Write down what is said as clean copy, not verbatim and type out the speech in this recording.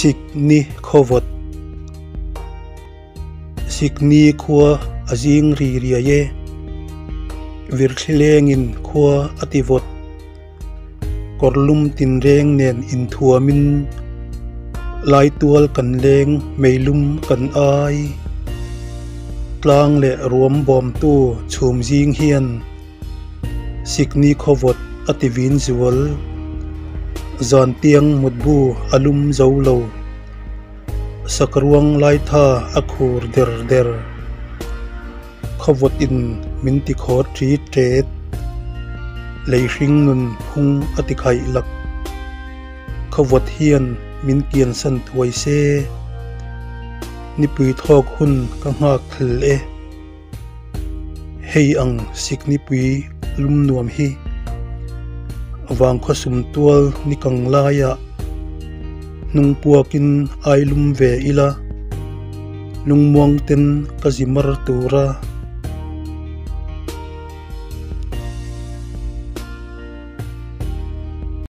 sikni khowat sikni khua azing ri ria ye virthlengin khua ativot korlum tinreng nen inthuamin lai tual kan leng meilum kan ai tlang le ruam bom tu chhum jing hian sikni khowat ativin zual zan tiang mutbu alum zolo sakruang lai tha akhur der der khowat in minti khot tri tret leihring nun phung atikhai lak khowat hian min kian san thuai se nipui thok hun ka ngak thil e hei ang sikni pui lum nuam hi awang khosum tual nikang laya nung puakin ailum ve ila nung muang ten kazimar tura